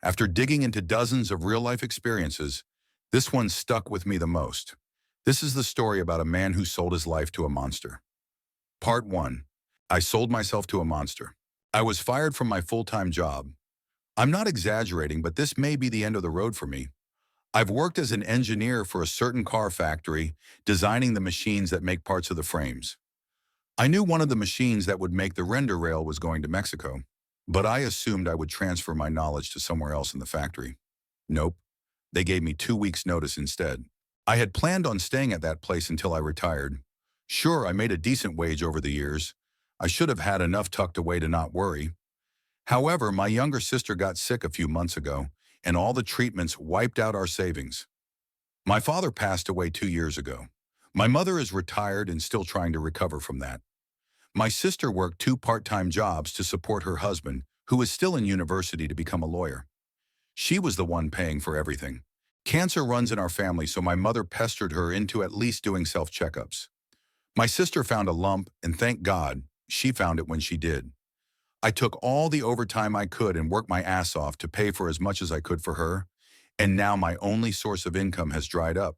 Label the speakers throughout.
Speaker 1: After digging into dozens of real-life experiences, this one stuck with me the most. This is the story about a man who sold his life to a monster. Part 1. I sold myself to a monster. I was fired from my full-time job. I'm not exaggerating, but this may be the end of the road for me. I've worked as an engineer for a certain car factory, designing the machines that make parts of the frames. I knew one of the machines that would make the render rail was going to Mexico, but I assumed I would transfer my knowledge to somewhere else in the factory. Nope. They gave me 2 weeks' notice instead. I had planned on staying at that place until I retired. Sure, I made a decent wage over the years. I should have had enough tucked away to not worry. However, my younger sister got sick a few months ago, and all the treatments wiped out our savings. My father passed away 2 years ago. My mother is retired and still trying to recover from that. My sister worked 2 part-time jobs to support her husband, who is still in university to become a lawyer. She was the one paying for everything. Cancer runs in our family, so my mother pestered her into at least doing self-checkups. My sister found a lump, and thank God, she found it when she did. I took all the overtime I could and worked my ass off to pay for as much as I could for her, and now my only source of income has dried up.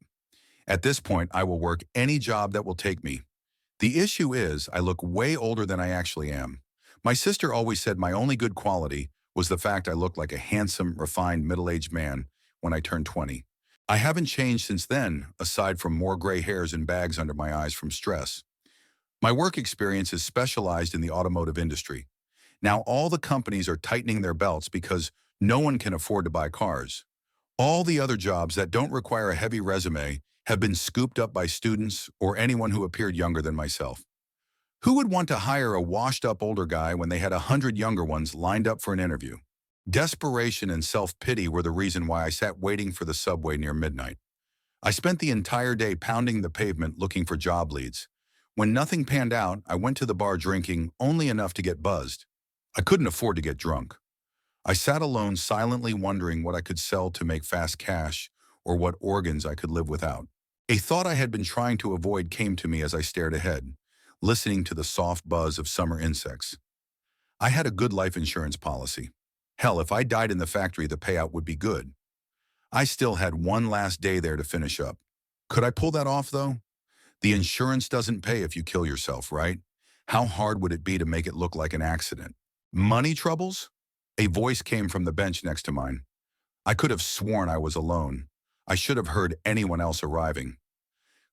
Speaker 1: At this point, I will work any job that will take me. The issue is, I look way older than I actually am. My sister always said my only good quality was the fact I looked like a handsome, refined, middle-aged man when I turned 20. I haven't changed since then, aside from more gray hairs and bags under my eyes from stress. My work experience is specialized in the automotive industry. Now all the companies are tightening their belts because no one can afford to buy cars. All the other jobs that don't require a heavy resume have been scooped up by students or anyone who appeared younger than myself. Who would want to hire a washed-up older guy when they had 100 younger ones lined up for an interview? Desperation and self-pity were the reason why I sat waiting for the subway near midnight. I spent the entire day pounding the pavement looking for job leads. When nothing panned out, I went to the bar drinking only enough to get buzzed. I couldn't afford to get drunk. I sat alone silently wondering what I could sell to make fast cash or what organs I could live without. A thought I had been trying to avoid came to me as I stared ahead, listening to the soft buzz of summer insects. I had a good life insurance policy. Hell, if I died in the factory, the payout would be good. I still had one last day there to finish up. Could I pull that off, though? The insurance doesn't pay if you kill yourself, right? How hard would it be to make it look like an accident? Money troubles? A voice came from the bench next to mine. I could have sworn I was alone. I should have heard anyone else arriving.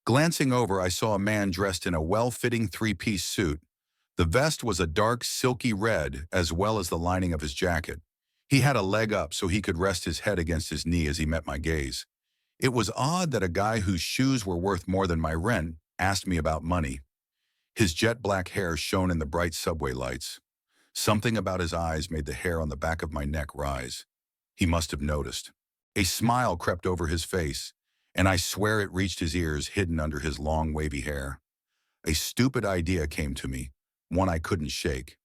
Speaker 1: Glancing over, I saw a man dressed in a well-fitting 3-piece suit. The vest was a dark, silky red, as well as the lining of his jacket. He had a leg up so he could rest his head against his knee as he met my gaze. It was odd that a guy whose shoes were worth more than my rent asked me about money. His jet black hair shone in the bright subway lights. Something about his eyes made the hair on the back of my neck rise. He must have noticed. A smile crept over his face, and I swear it reached his ears hidden under his long wavy hair. A stupid idea came to me, one I couldn't shake.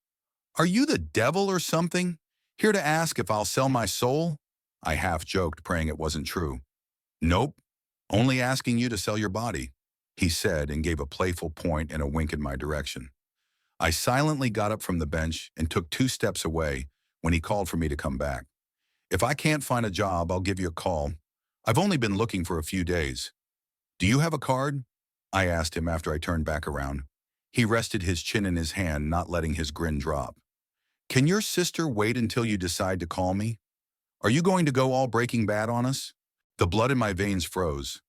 Speaker 1: "Are you the devil or something? Here to ask if I'll sell my soul?" I half joked, praying it wasn't true. "Nope, only asking you to sell your body," he said and gave a playful point and a wink in my direction. I silently got up from the bench and took 2 steps away when he called for me to come back. "If I can't find a job, I'll give you a call. I've only been looking for a few days." "Do you have a card?" I asked him after I turned back around. He rested his chin in his hand, not letting his grin drop. "Can your sister wait until you decide to call me? Are you going to go all Breaking Bad on us?" The blood in my veins froze.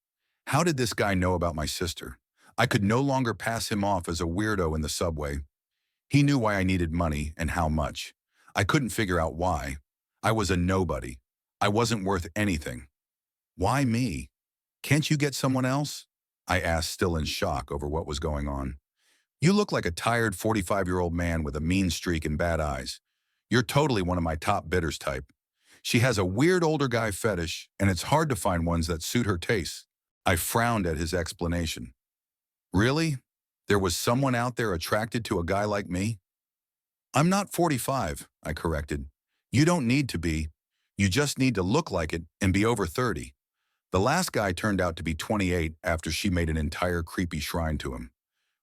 Speaker 1: How did this guy know about my sister? I could no longer pass him off as a weirdo in the subway. He knew why I needed money and how much. I couldn't figure out why. I was a nobody. I wasn't worth anything. Why me? "Can't you get someone else?" I asked, still in shock over what was going on. "You look like a tired 45-year-old man with a mean streak and bad eyes. You're totally one of my top bidders type. She has a weird older guy fetish, and it's hard to find ones that suit her tastes." I frowned at his explanation. Really? There was someone out there attracted to a guy like me? "I'm not 45, I corrected. "You don't need to be. You just need to look like it and be over 30. The last guy turned out to be 28 after she made an entire creepy shrine to him.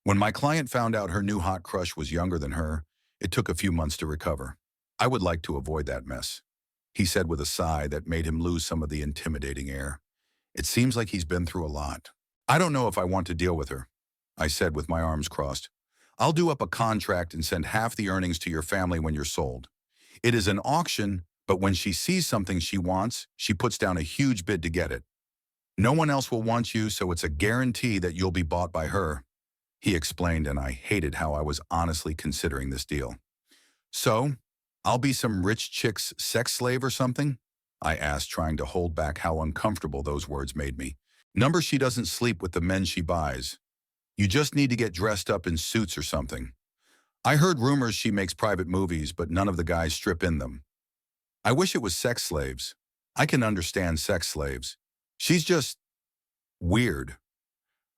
Speaker 1: When my client found out her new hot crush was younger than her, it took a few months to recover. I would like to avoid that mess. he said with a sigh that made him lose some of the intimidating air. It seems like he's been through a lot. I don't know if I want to deal with her, I said with my arms crossed. I'll do up a contract and send half the earnings to your family when you're sold. It is an auction, but when she sees something she wants, she puts down a huge bid to get it. No one else will want you, so it's a guarantee that you'll be bought by her, he explained, and I hated how I was honestly considering this deal. So, I'll be some rich chick's sex slave or something? I asked, trying to hold back how uncomfortable those words made me. Number, she doesn't sleep with the men she buys. You just need to get dressed up in suits or something. I heard rumors she makes private movies, but none of the guys strip in them. I wish it was sex slaves. I can understand sex slaves. She's just weird.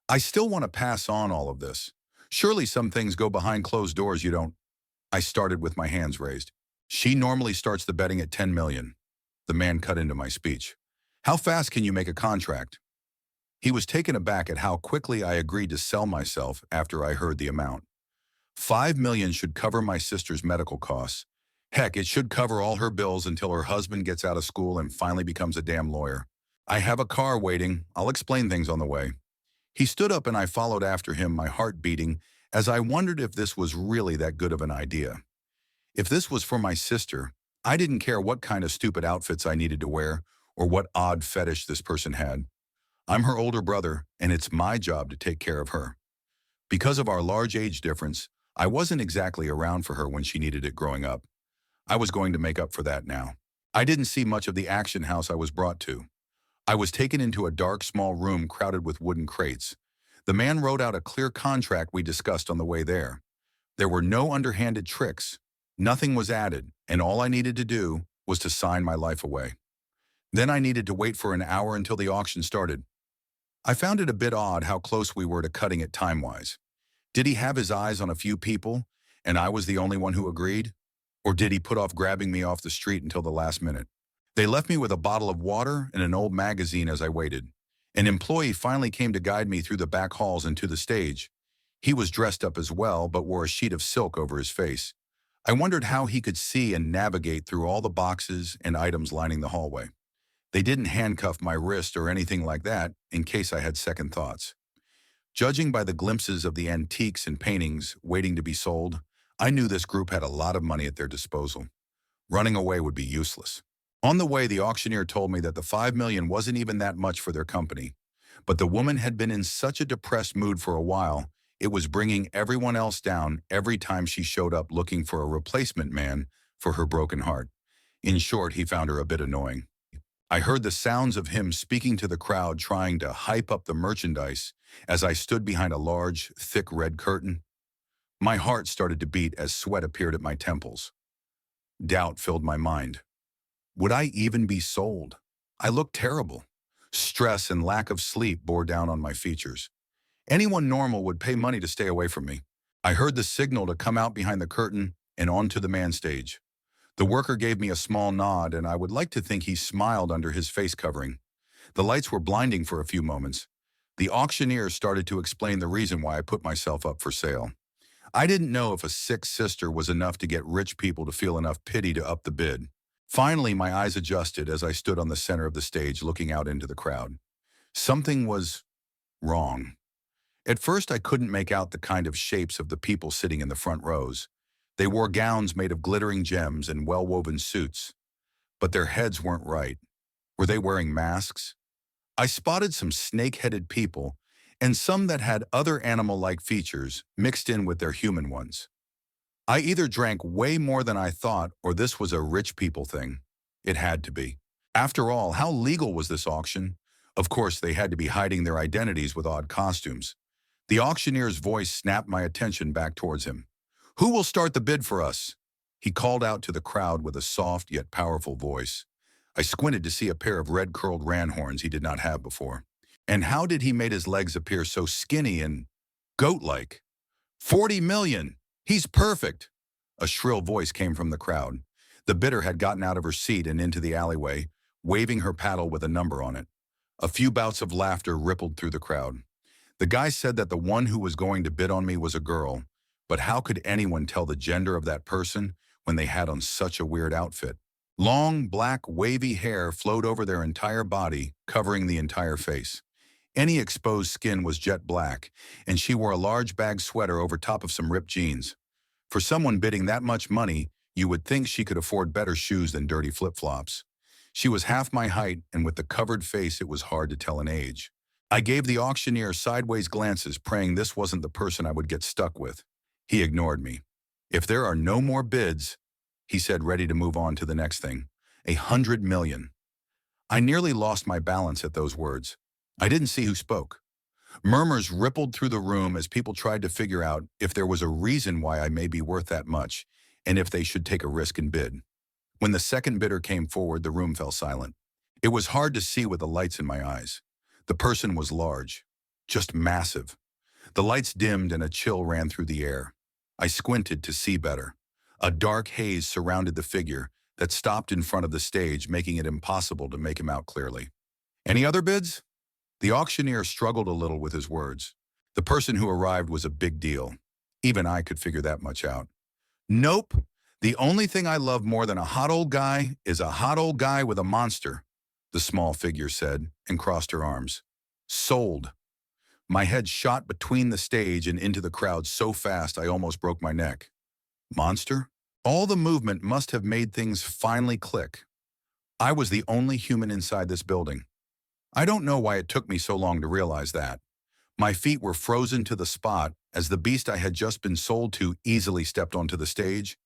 Speaker 1: I still want to pass on all of this. Surely some things go behind closed doors you don't. I started with my hands raised. She normally starts the betting at 10 million. The man cut into my speech. How fast can you make a contract? He was taken aback at how quickly I agreed to sell myself after I heard the amount. 5 million should cover my sister's medical costs. Heck, it should cover all her bills until her husband gets out of school and finally becomes a damn lawyer. I have a car waiting. I'll explain things on the way. He stood up and I followed after him, my heart beating, as I wondered if this was really that good of an idea. If this was for my sister, I didn't care what kind of stupid outfits I needed to wear or what odd fetish this person had. I'm her older brother, and it's my job to take care of her. Because of our large age difference, I wasn't exactly around for her when she needed it growing up. I was going to make up for that now. I didn't see much of the auction house I was brought to. I was taken into a dark, small room crowded with wooden crates. The man wrote out a clear contract we discussed on the way there. There were no underhanded tricks. Nothing was added, and all I needed to do was to sign my life away. Then I needed to wait for an hour until the auction started. I found it a bit odd how close we were to cutting it time-wise. Did he have his eyes on a few people, and I was the only one who agreed? Or did he put off grabbing me off the street until the last minute? They left me with a bottle of water and an old magazine as I waited. An employee finally came to guide me through the back halls and to the stage. He was dressed up as well, but wore a sheet of silk over his face. I wondered how he could see and navigate through all the boxes and items lining the hallway. They didn't handcuff my wrist or anything like that in case I had second thoughts. Judging by the glimpses of the antiques and paintings waiting to be sold, I knew this group had a lot of money at their disposal. Running away would be useless. On the way, the auctioneer told me that the 5 million wasn't even that much for their company. But the woman had been in such a depressed mood for a while, it was bringing everyone else down every time she showed up looking for a replacement man for her broken heart. In short, he found her a bit annoying. I heard the sounds of him speaking to the crowd, trying to hype up the merchandise as I stood behind a large, thick red curtain. My heart started to beat as sweat appeared at my temples. Doubt filled my mind. Would I even be sold? I looked terrible. Stress and lack of sleep bore down on my features. Anyone normal would pay money to stay away from me. I heard the signal to come out behind the curtain and onto the man stage. The worker gave me a small nod, and I would like to think he smiled under his face covering. The lights were blinding for a few moments. The auctioneer started to explain the reason why I put myself up for sale. I didn't know if a sick sister was enough to get rich people to feel enough pity to up the bid. Finally, my eyes adjusted as I stood on the center of the stage looking out into the crowd. Something was wrong. At first, I couldn't make out the kind of shapes of the people sitting in the front rows. They wore gowns made of glittering gems and well-woven suits. But their heads weren't right. Were they wearing masks? I spotted some snake-headed people and some that had other animal-like features mixed in with their human ones. I either drank way more than I thought or this was a rich people thing. It had to be. After all, how legal was this auction? Of course, they had to be hiding their identities with odd costumes. The auctioneer's voice snapped my attention back towards him. "Who will start the bid for us?" He called out to the crowd with a soft yet powerful voice. I squinted to see a pair of red-curled ram horns he did not have before. And how did he make his legs appear so skinny and goat-like? 40 million! He's perfect! A shrill voice came from the crowd. The bidder had gotten out of her seat and into the alleyway, waving her paddle with a number on it. A few bouts of laughter rippled through the crowd. The guy said that the one who was going to bid on me was a girl, but how could anyone tell the gender of that person when they had on such a weird outfit? Long, black, wavy hair flowed over their entire body, covering the entire face. Any exposed skin was jet black, and she wore a large bag sweater over top of some ripped jeans. For someone bidding that much money, you would think she could afford better shoes than dirty flip-flops. She was half my height, and with the covered face, it was hard to tell an age. I gave the auctioneer sideways glances, praying this wasn't the person I would get stuck with. He ignored me. If there are no more bids, he said, ready to move on to the next thing. 100 million. I nearly lost my balance at those words. I didn't see who spoke. Murmurs rippled through the room as people tried to figure out if there was a reason why I may be worth that much, and if they should take a risk and bid. When the second bidder came forward, the room fell silent. It was hard to see with the lights in my eyes. The person was large, just massive. The lights dimmed and a chill ran through the air. I squinted to see better. A dark haze surrounded the figure that stopped in front of the stage, making it impossible to make him out clearly. Any other bids? The auctioneer struggled a little with his words. The person who arrived was a big deal. Even I could figure that much out. Nope. The only thing I love more than a hot old guy is a hot old guy with a monster, the small figure said and crossed her arms. Sold. My head shot between the stage and into the crowd so fast I almost broke my neck. Monster? All the movement must have made things finally click. I was the only human inside this building. I don't know why it took me so long to realize that. My feet were frozen to the spot as the beast I had just been sold to easily stepped onto the stage.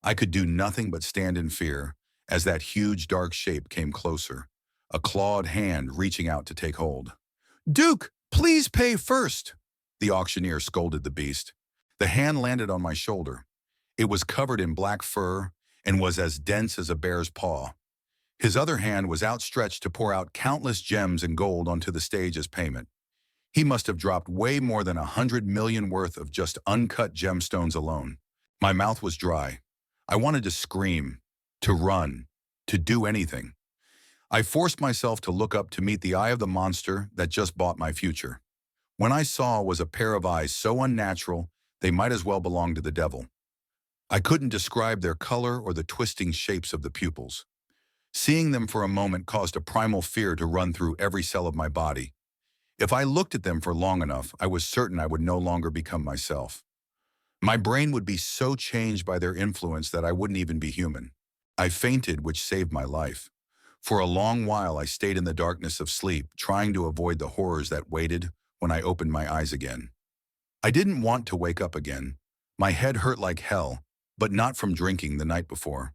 Speaker 1: I could do nothing but stand in fear as that huge dark shape came closer, a clawed hand reaching out to take hold. Duke, please pay first, the auctioneer scolded the beast. The hand landed on my shoulder. It was covered in black fur and was as dense as a bear's paw. His other hand was outstretched to pour out countless gems and gold onto the stage as payment. He must have dropped way more than 100 million worth of just uncut gemstones alone. My mouth was dry. I wanted to scream, to run, to do anything. I forced myself to look up to meet the eye of the monster that just bought my future. What I saw was a pair of eyes so unnatural they might as well belong to the devil. I couldn't describe their color or the twisting shapes of the pupils. Seeing them for a moment caused a primal fear to run through every cell of my body. If I looked at them for long enough, I was certain I would no longer become myself. My brain would be so changed by their influence that I wouldn't even be human. I fainted, which saved my life. For a long while, I stayed in the darkness of sleep, trying to avoid the horrors that waited when I opened my eyes again. I didn't want to wake up again. My head hurt like hell, but not from drinking the night before.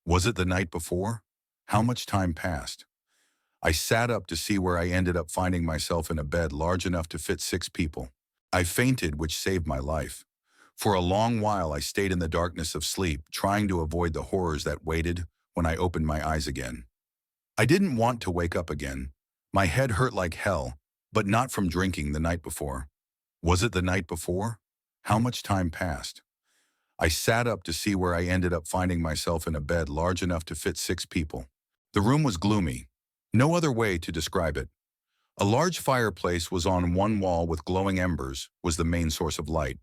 Speaker 1: Was it the night before? How much time passed? I sat up to see where I ended up finding myself in a bed large enough to fit 6 people. I fainted, which saved my life. For a long while, I stayed in the darkness of sleep, trying to avoid the horrors that waited when I opened my eyes again. I didn't want to wake up again. My head hurt like hell, but not from drinking the night before. Was it the night before? How much time passed? I sat up to see where I ended up finding myself in a bed large enough to fit 6 people. The room was gloomy. No other way to describe it. A large fireplace was on one wall with glowing embers, was the main source of light.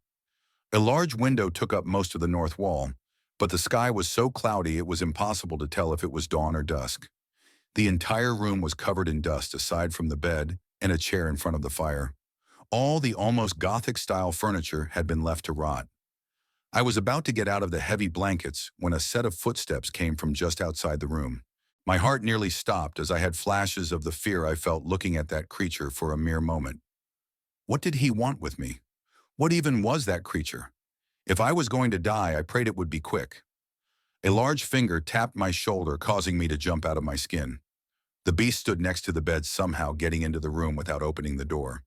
Speaker 1: A large window took up most of the north wall, but the sky was so cloudy it was impossible to tell if it was dawn or dusk. The entire room was covered in dust aside from the bed and a chair in front of the fire. All the almost Gothic-style furniture had been left to rot. I was about to get out of the heavy blankets when a set of footsteps came from just outside the room. My heart nearly stopped as I had flashes of the fear I felt looking at that creature for a mere moment. What did he want with me? What even was that creature? If I was going to die, I prayed it would be quick. A large finger tapped my shoulder, causing me to jump out of my skin. The beast stood next to the bed, somehow getting into the room without opening the door.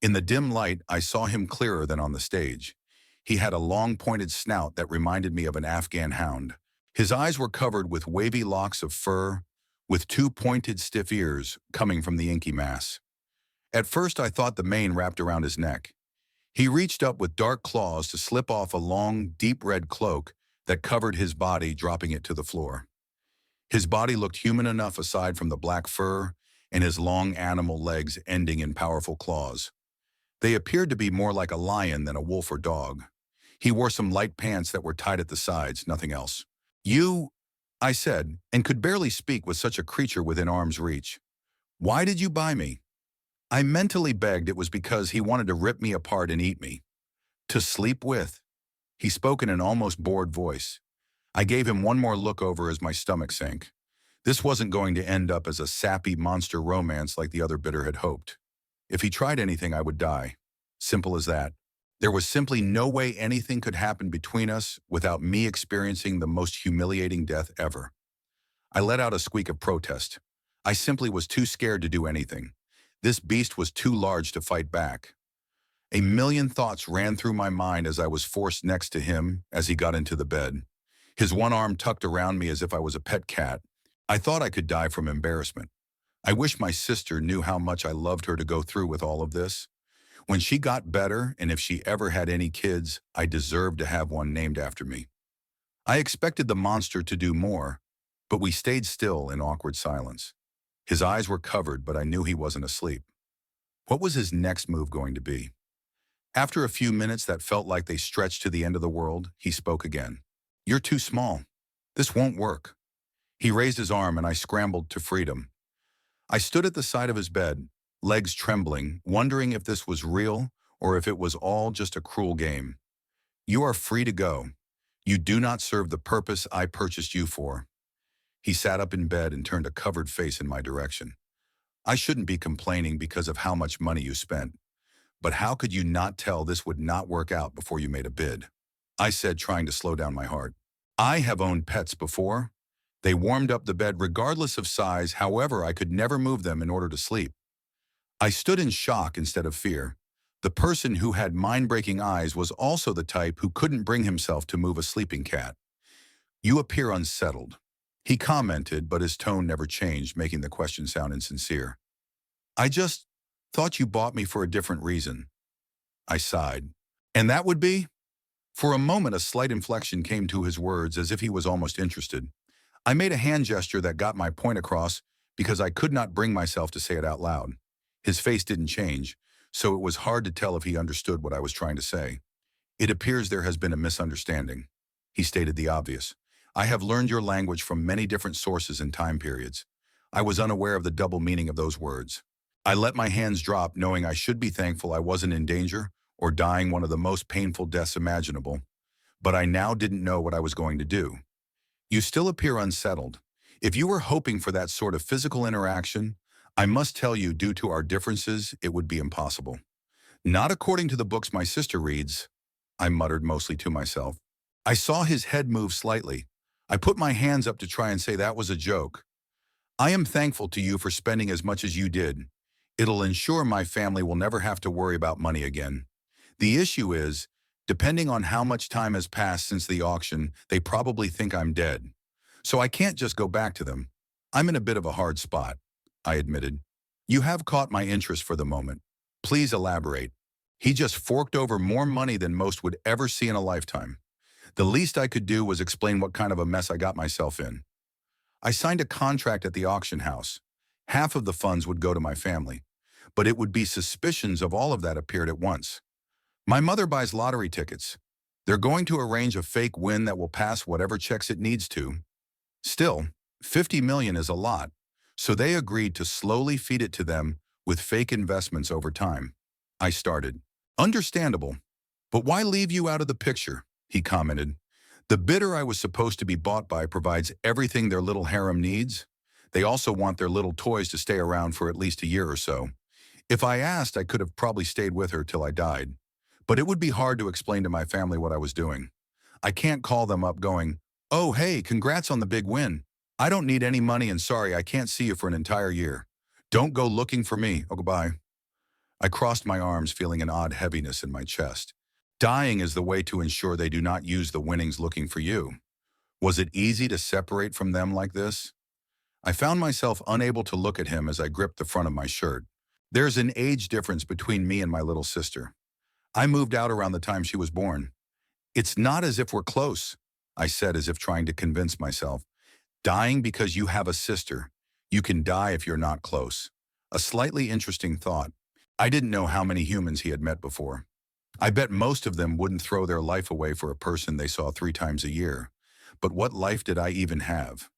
Speaker 1: In the dim light, I saw him clearer than on the stage. He had a long, pointed snout that reminded me of an Afghan hound. His eyes were covered with wavy locks of fur, with 2 pointed, stiff ears coming from the inky mass. At first, I thought the mane wrapped around his neck. He reached up with dark claws to slip off a long, deep red cloak that covered his body, dropping it to the floor. His body looked human enough aside from the black fur and his long animal legs ending in powerful claws. They appeared to be more like a lion than a wolf or dog. He wore some light pants that were tied at the sides, nothing else. You... I said, and could barely speak with such a creature within arm's reach. Why did you buy me? I mentally begged it was because he wanted to rip me apart and eat me. To sleep with. He spoke in an almost bored voice. I gave him one more look over as my stomach sank. This wasn't going to end up as a sappy monster romance like the other bidder had hoped. If he tried anything, I would die. Simple as that. There was simply no way anything could happen between us without me experiencing the most humiliating death ever. I let out a squeak of protest. I simply was too scared to do anything. This beast was too large to fight back. A million thoughts ran through my mind as I was forced next to him as he got into the bed. His one arm tucked around me as if I was a pet cat. I thought I could die from embarrassment. I wish my sister knew how much I loved her to go through with all of this. When she got better, and if she ever had any kids, I deserved to have one named after me. I expected the monster to do more, but we stayed still in awkward silence. His eyes were covered, but I knew he wasn't asleep. What was his next move going to be? After a few minutes that felt like they stretched to the end of the world, he spoke again. You're too small. This won't work. He raised his arm and I scrambled to freedom. I stood at the side of his bed, legs trembling, wondering if this was real or if it was all just a cruel game. You are free to go. You do not serve the purpose I purchased you for. He sat up in bed and turned a covered face in my direction. I shouldn't be complaining because of how much money you spent. But how could you not tell this would not work out before you made a bid? I said, trying to slow down my heart. I have owned pets before. They warmed up the bed regardless of size, however, I could never move them in order to sleep. I stood in shock instead of fear. The person who had mind-breaking eyes was also the type who couldn't bring himself to move a sleeping cat. You appear unsettled. He commented, but his tone never changed, making the question sound insincere. I just thought you bought me for a different reason. I sighed. And that would be? For a moment, a slight inflection came to his words as if he was almost interested. I made a hand gesture that got my point across because I could not bring myself to say it out loud. His face didn't change, so it was hard to tell if he understood what I was trying to say. It appears there has been a misunderstanding. He stated the obvious. I have learned your language from many different sources and time periods. I was unaware of the double meaning of those words. I let my hands drop, knowing I should be thankful I wasn't in danger or dying one of the most painful deaths imaginable. But I now didn't know what I was going to do. You still appear unsettled. If you were hoping for that sort of physical interaction, I must tell you, due to our differences, it would be impossible. Not according to the books my sister reads, I muttered mostly to myself. I saw his head move slightly. I put my hands up to try and say that was a joke. I am thankful to you for spending as much as you did. It'll ensure my family will never have to worry about money again. The issue is, depending on how much time has passed since the auction, they probably think I'm dead. So I can't just go back to them. I'm in a bit of a hard spot, I admitted. You have caught my interest for the moment. Please elaborate. He just forked over more money than most would ever see in a lifetime. The least I could do was explain what kind of a mess I got myself in. I signed a contract at the auction house. Half of the funds would go to my family, but it would be suspicions of all of that appeared at once. My mother buys lottery tickets. They're going to arrange a fake win that will pass whatever checks it needs to. Still, 50 million is a lot, so they agreed to slowly feed it to them with fake investments over time. I started. Understandable. But why leave you out of the picture? He commented. The bidder I was supposed to be bought by provides everything their little harem needs. They also want their little toys to stay around for at least a year or so. If I asked, I could have probably stayed with her till I died. But it would be hard to explain to my family what I was doing. I can't call them up going, oh, hey, congrats on the big win. I don't need any money and sorry I can't see you for an entire year. Don't go looking for me. Oh, goodbye. I crossed my arms, feeling an odd heaviness in my chest. Dying is the way to ensure they do not use the winnings looking for you. Was it easy to separate from them like this? I found myself unable to look at him as I gripped the front of my shirt. There's an age difference between me and my little sister. I moved out around the time she was born. It's not as if we're close, I said as if trying to convince myself. Dying because you have a sister. You can die if you're not close. A slightly interesting thought. I didn't know how many humans he had met before. I bet most of them wouldn't throw their life away for a person they saw 3 times a year. But what life did I even have?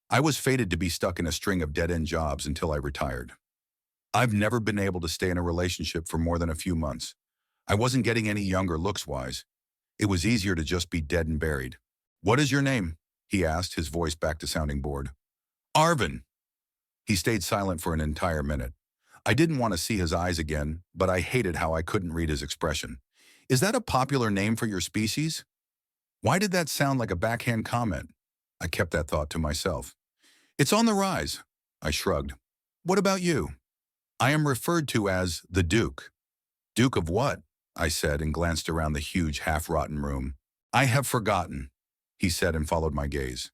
Speaker 1: I was fated to be stuck in a string of dead-end jobs until I retired. I've never been able to stay in a relationship for more than a few months. I wasn't getting any younger looks-wise. It was easier to just be dead and buried. "What is your name?" he asked, his voice back to sounding bored. "Arvin." He stayed silent for an entire minute. I didn't want to see his eyes again, but I hated how I couldn't read his expression. "Is that a popular name for your species?" Why did that sound like a backhand comment? I kept that thought to myself. "It's on the rise." I shrugged. "What about you?" "I am referred to as the Duke." "Duke of what?" I said and glanced around the huge, half-rotten room. "I have forgotten," he said and followed my gaze.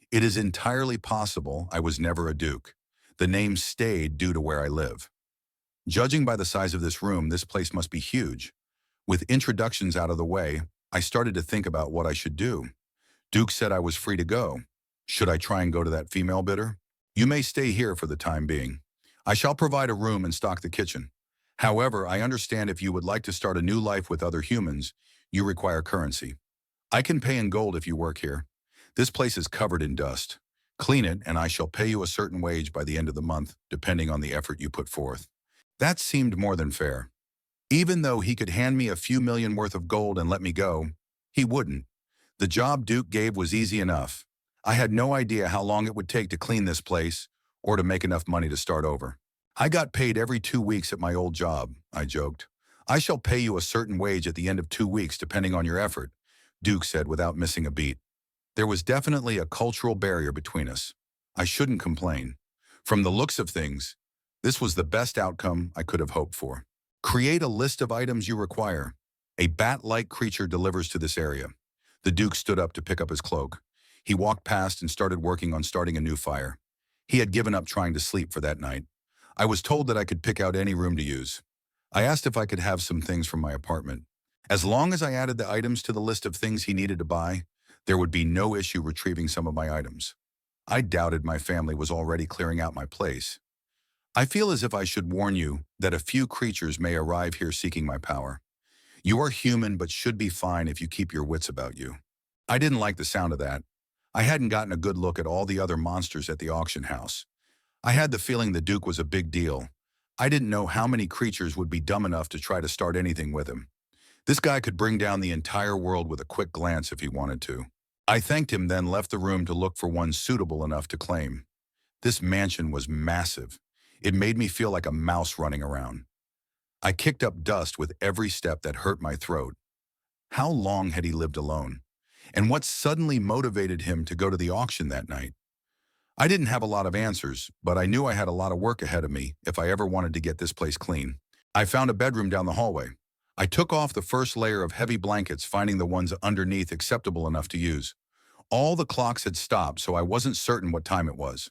Speaker 1: "It is entirely possible I was never a duke. The name stayed due to where I live. Judging by the size of this room, this place must be huge. With introductions out of the way, I started to think about what I should do. Duke said I was free to go. Should I try and go to that female bidder? "You may stay here for the time being. I shall provide a room and stock the kitchen. However, I understand if you would like to start a new life with other humans, you require currency. I can pay in gold if you work here. This place is covered in dust. Clean it, and I shall pay you a certain wage by the end of the month, depending on the effort you put forth." That seemed more than fair. Even though he could hand me a few million worth of gold and let me go, he wouldn't. The job Duke gave was easy enough. I had no idea how long it would take to clean this place or to make enough money to start over. "I got paid every 2 weeks at my old job," I joked. "I shall pay you a certain wage at the end of 2 weeks, depending on your effort," Duke said without missing a beat. There was definitely a cultural barrier between us. I shouldn't complain. From the looks of things, this was the best outcome I could have hoped for. "Create a list of items you require. A bat-like creature delivers to this area." The Duke stood up to pick up his cloak. He walked past and started working on starting a new fire. He had given up trying to sleep for that night. I was told that I could pick out any room to use. I asked if I could have some things from my apartment. As long as I added the items to the list of things he needed to buy, there would be no issue retrieving some of my items. I doubted my family was already clearing out my place. "I feel as if I should warn you that a few creatures may arrive here seeking my power. You are human but should be fine if you keep your wits about you." I didn't like the sound of that. I hadn't gotten a good look at all the other monsters at the auction house. I had the feeling the Duke was a big deal. I didn't know how many creatures would be dumb enough to try to start anything with him. This guy could bring down the entire world with a quick glance if he wanted to. I thanked him, then left the room to look for one suitable enough to claim. This mansion was massive. It made me feel like a mouse running around. I kicked up dust with every step that hurt my throat. How long had he lived alone? And what suddenly motivated him to go to the auction that night? I didn't have a lot of answers, but I knew I had a lot of work ahead of me if I ever wanted to get this place clean. I found a bedroom down the hallway. I took off the first layer of heavy blankets, finding the ones underneath acceptable enough to use. All the clocks had stopped, so I wasn't certain what time it was.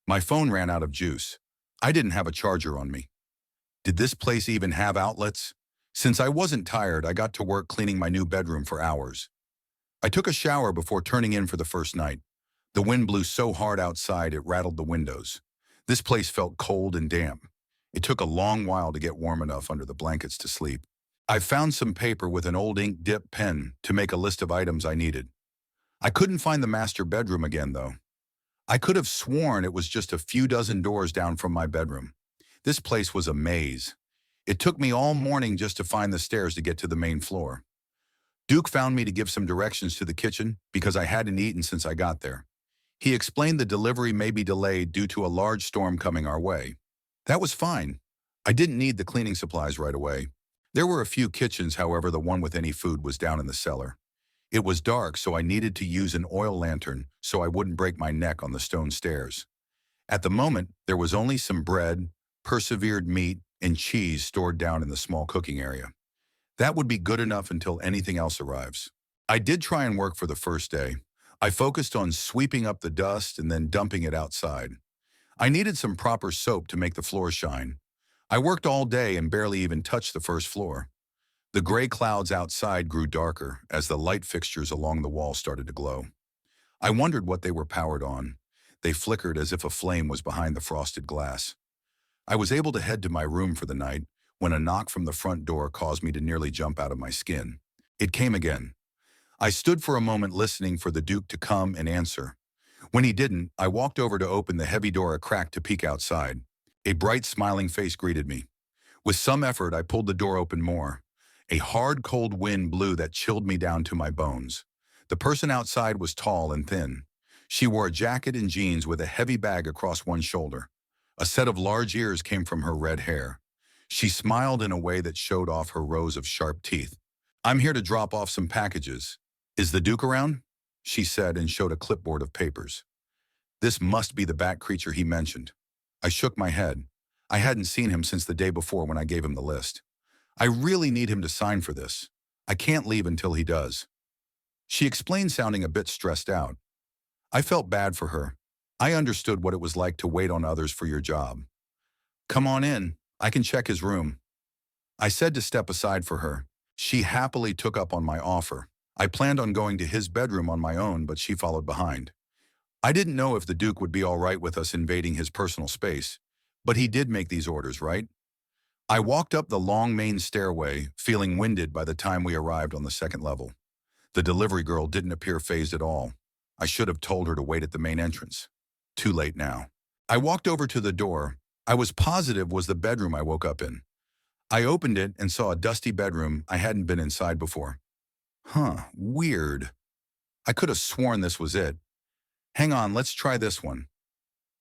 Speaker 1: My phone ran out of juice. I didn't have a charger on me. Did this place even have outlets? Since I wasn't tired, I got to work cleaning my new bedroom for hours. I took a shower before turning in for the first night. The wind blew so hard outside it rattled the windows. This place felt cold and damp. It took a long while to get warm enough under the blankets to sleep. I found some paper with an old ink dip pen to make a list of items I needed. I couldn't find the master bedroom again, though. I could have sworn it was just a few dozen doors down from my bedroom. This place was a maze. It took me all morning just to find the stairs to get to the main floor. Duke found me to give some directions to the kitchen because I hadn't eaten since I got there. He explained the delivery may be delayed due to a large storm coming our way. That was fine. I didn't need the cleaning supplies right away. There were a few kitchens, however, the one with any food was down in the cellar. It was dark, so I needed to use an oil lantern so I wouldn't break my neck on the stone stairs. At the moment, there was only some bread, persevered meat, and cheese stored down in the small cooking area. That would be good enough until anything else arrives. I did try and work for the first day. I focused on sweeping up the dust and then dumping it outside. I needed some proper soap to make the floor shine. I worked all day and barely even touched the first floor. The gray clouds outside grew darker as the light fixtures along the wall started to glow. I wondered what they were powered on. They flickered as if a flame was behind the frosted glass. I was able to head to my room for the night when a knock from the front door caused me to nearly jump out of my skin. It came again. I stood for a moment listening for the Duke to come and answer. When he didn't, I walked over to open the heavy door a crack to peek outside. A bright, smiling face greeted me. With some effort, I pulled the door open more. A hard, cold wind blew that chilled me down to my bones. The person outside was tall and thin. She wore a jacket and jeans with a heavy bag across one shoulder. A set of large ears came from her red hair. She smiled in a way that showed off her rows of sharp teeth. "I'm here to drop off some packages. Is the Duke around?" she said and showed a clipboard of papers. This must be the bat creature he mentioned. I shook my head. I hadn't seen him since the day before when I gave him the list. I really need him to sign for this. I can't leave until he does. She explained, sounding a bit stressed out. I felt bad for her. I understood what it was like to wait on others for your job. "Come on in. I can check his room." I said to step aside for her. She happily took up on my offer. I planned on going to his bedroom on my own, but she followed behind. I didn't know if the Duke would be all right with us invading his personal space, but he did make these orders, right? I walked up the long main stairway, feeling winded by the time we arrived on the second level. The delivery girl didn't appear fazed at all. I should have told her to wait at the main entrance. Too late now. I walked over to the door. I was positive was the bedroom I woke up in. I opened it and saw a dusty bedroom I hadn't been inside before. Weird. I could have sworn this was it. Hang on, let's try this one.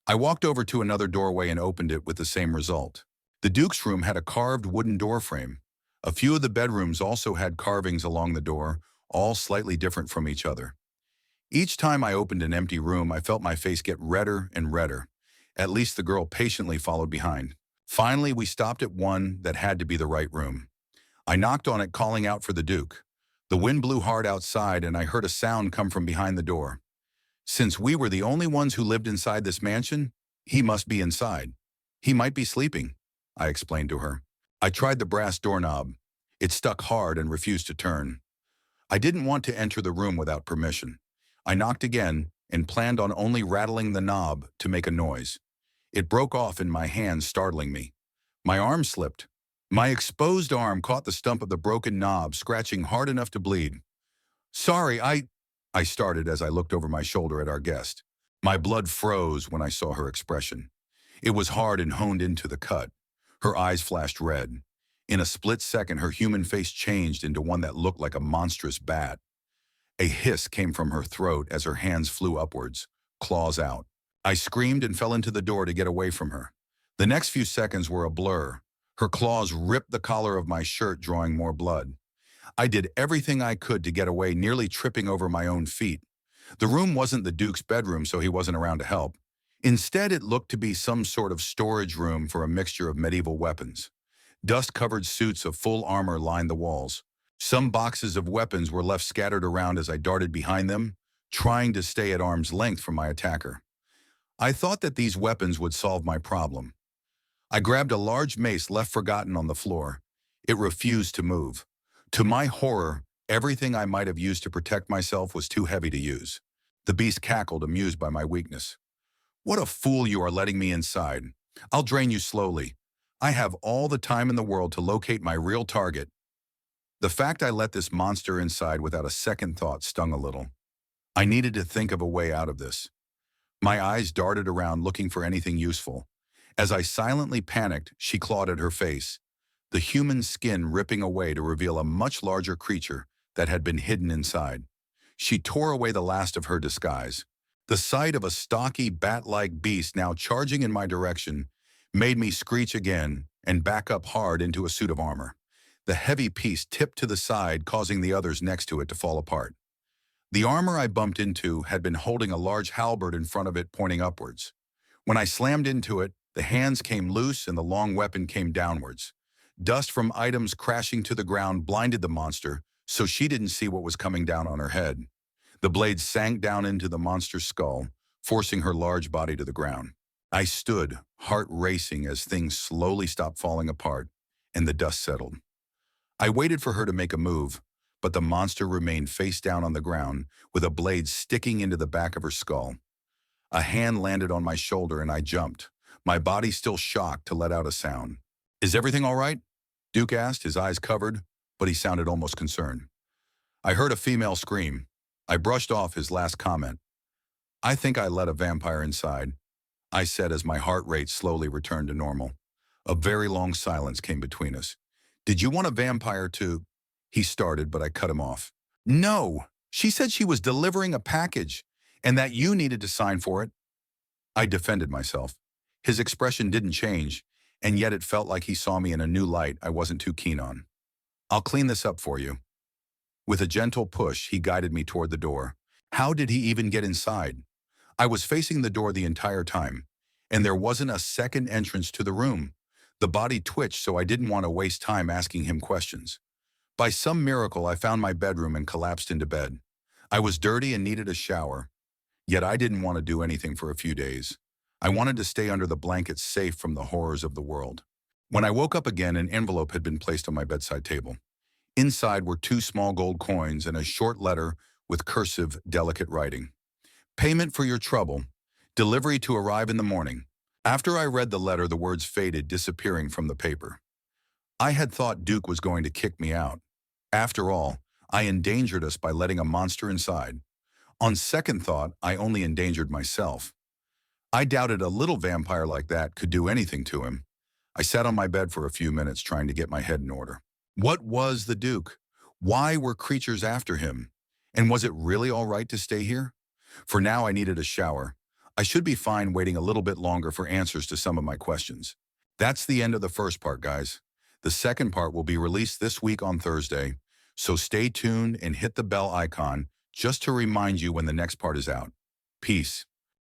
Speaker 1: I walked over to another doorway and opened it with the same result. The Duke's room had a carved wooden door frame. A few of the bedrooms also had carvings along the door, all slightly different from each other. Each time I opened an empty room, I felt my face get redder and redder. At least the girl patiently followed behind. Finally, we stopped at one that had to be the right room. I knocked on it, calling out for the Duke. The wind blew hard outside, and I heard a sound come from behind the door. Since we were the only ones who lived inside this mansion, he must be inside. He might be sleeping, I explained to her. I tried the brass doorknob. It stuck hard and refused to turn. I didn't want to enter the room without permission. I knocked again and planned on only rattling the knob to make a noise. It broke off in my hand, startling me. My arm slipped. My exposed arm caught the stump of the broken knob, scratching hard enough to bleed. "Sorry, I started as I looked over my shoulder at our guest. My blood froze when I saw her expression. It was hard and honed into the cut. Her eyes flashed red. In a split second, her human face changed into one that looked like a monstrous bat. A hiss came from her throat as her hands flew upwards, claws out. I screamed and fell into the door to get away from her. The next few seconds were a blur. Her claws ripped the collar of my shirt, drawing more blood. I did everything I could to get away, nearly tripping over my own feet. The room wasn't the Duke's bedroom, so he wasn't around to help. Instead, it looked to be some sort of storage room for a mixture of medieval weapons. Dust-covered suits of full armor lined the walls. Some boxes of weapons were left scattered around as I darted behind them, trying to stay at arm's length from my attacker. I thought that these weapons would solve my problem. I grabbed a large mace left forgotten on the floor. It refused to move. To my horror, everything I might have used to protect myself was too heavy to use. The beast cackled, amused by my weakness. "What a fool you are, letting me inside. I'll drain you slowly. I have all the time in the world to locate my real target." The fact I let this monster inside without a second thought stung a little. I needed to think of a way out of this. My eyes darted around looking for anything useful. As I silently panicked, she clawed at her face, the human skin ripping away to reveal a much larger creature that had been hidden inside. She tore away the last of her disguise. The sight of a stocky, bat-like beast now charging in my direction made me screech again and back up hard into a suit of armor. The heavy piece tipped to the side, causing the others next to it to fall apart. The armor I bumped into had been holding a large halberd in front of it, pointing upwards. When I slammed into it, the hands came loose and the long weapon came downwards. Dust from items crashing to the ground blinded the monster, so she didn't see what was coming down on her head. The blade sank down into the monster's skull, forcing her large body to the ground. I stood, heart racing as things slowly stopped falling apart and the dust settled. I waited for her to make a move, but the monster remained face down on the ground with a blade sticking into the back of her skull. A hand landed on my shoulder and I jumped, my body still shocked, to let out a sound. "Is everything all right?" Duke asked, his eyes covered, but he sounded almost concerned. I heard a female scream. I brushed off his last comment. I think I let a vampire inside, I said as my heart rate slowly returned to normal. A very long silence came between us. Did you want a vampire too? He started, but I cut him off. No, she said she was delivering a package and that you needed to sign for it. I defended myself. His expression didn't change, and yet it felt like he saw me in a new light I wasn't too keen on. I'll clean this up for you. With a gentle push, he guided me toward the door. How did he even get inside? I was facing the door the entire time, and there wasn't a second entrance to the room. The body twitched, so I didn't want to waste time asking him questions. By some miracle, I found my bedroom and collapsed into bed. I was dirty and needed a shower, yet I didn't want to do anything for a few days. I wanted to stay under the blankets safe from the horrors of the world. When I woke up again, an envelope had been placed on my bedside table. Inside were 2 small gold coins and a short letter with cursive, delicate writing. Payment for your trouble. Delivery to arrive in the morning. After I read the letter, the words faded, disappearing from the paper. I had thought Duke was going to kick me out. After all, I endangered us by letting a monster inside. On second thought, I only endangered myself. I doubted a little vampire like that could do anything to him. I sat on my bed for a few minutes trying to get my head in order. What was the Duke? Why were creatures after him? And was it really all right to stay here? For now, I needed a shower. I should be fine waiting a little bit longer for answers to some of my questions. That's the end of the first part, guys. The second part will be released this week on Thursday, so stay tuned and hit the bell icon just to remind you when the next part is out. Peace.